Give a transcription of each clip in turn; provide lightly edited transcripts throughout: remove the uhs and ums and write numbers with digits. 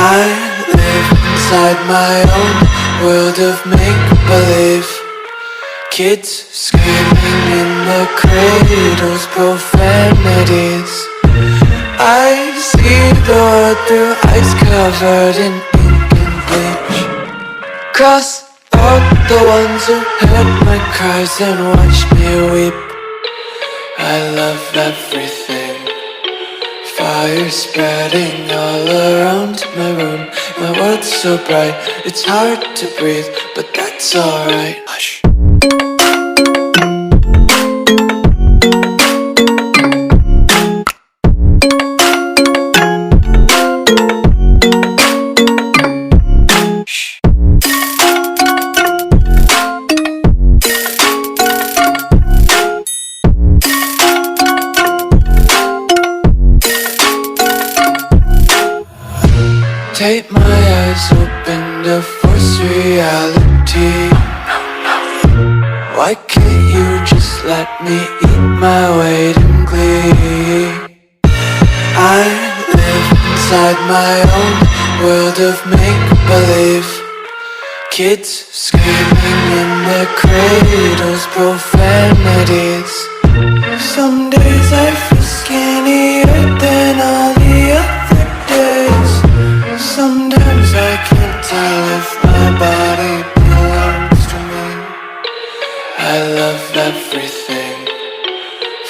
I live inside my own world of make-believe. Kids screaming in their cradles, profanities. I see the world through ice covered in ink and bleach. Cross out the ones who heard my cries and watched me weep. I love everything. Fire spreading all around my room. My world's so bright, it's hard to breathe, but that's alright. Hush. Take my eyes open to force reality. Why can't you just let me eat my weight in glee? I live inside my own world of make-believe. Kids screaming in their cradles, profanities. Some days I feel skinnier than all the other days. Sometimes I can't tell if my body belongs to me. I love everything.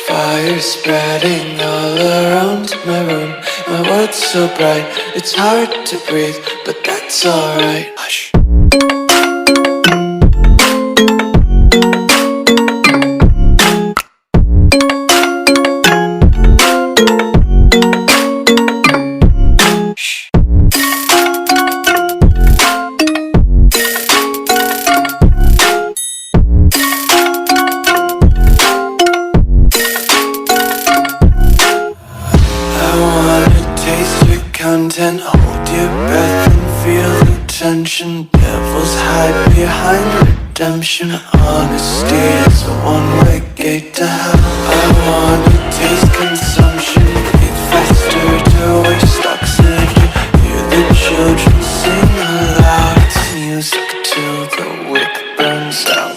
Fire spreading all around my room. My world's so bright, it's hard to breathe, but that's alright. Hush. Content, hold your breath and feel the tension. Devils hide behind redemption. Honesty is a one-way gate to hell. I wanna taste consumption. Breathe faster to waste oxygen. Hear the children sing aloud. It's music till the wick burns out.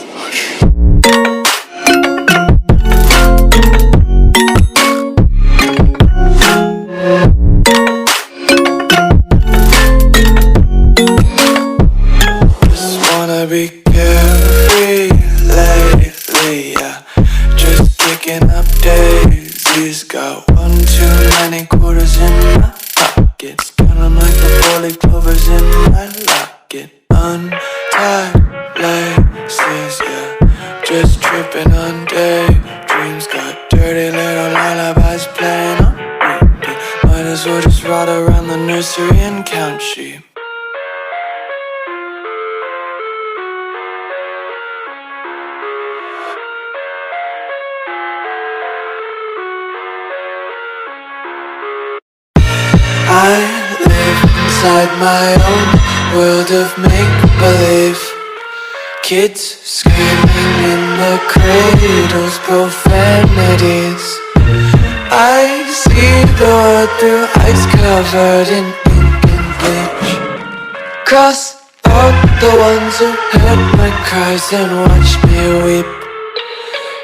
Be carefree lately, yeah. Just picking up daisies. Got one too many quarters in my pockets. Count 'em like the 4-leaf clovers in my locket. Untied laces, yeah. Just tripping on daydreams. Got dirty little lullabies playing on repeat. Might as well just ride around the nursery and count sheep. I live inside my own world of make-believe. Kids screaming in their cradles, profanities. I see the world through ice covered in ink and bleach. Cross out the ones who heard my cries and watched me weep.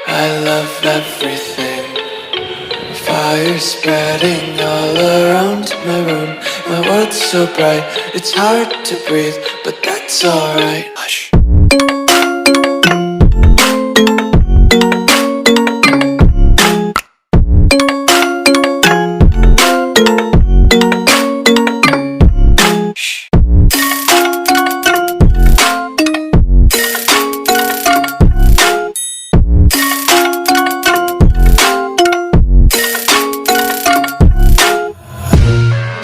I love everything. Fire spreading all around my room. My world's so bright, it's hard to breathe, but that's alright. Hush.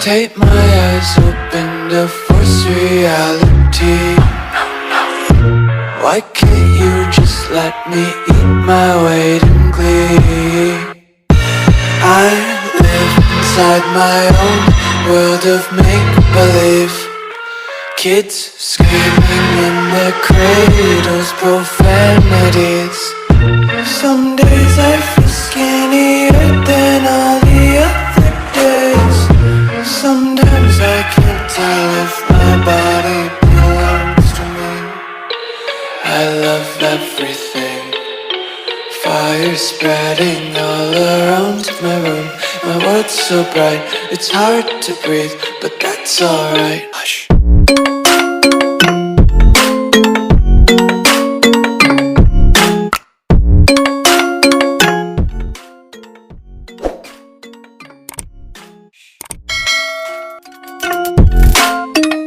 Take my eyes open to force reality. Why can't you just let me eat my weight in glee? I live inside my own world of make-believe. Kids screaming in their cradles, profanities. Some days I feel skinnier than all the other days. Sometimes I can't tell fire spreading all around my room. My world's so bright, it's hard to breathe, but that's alright. Hush.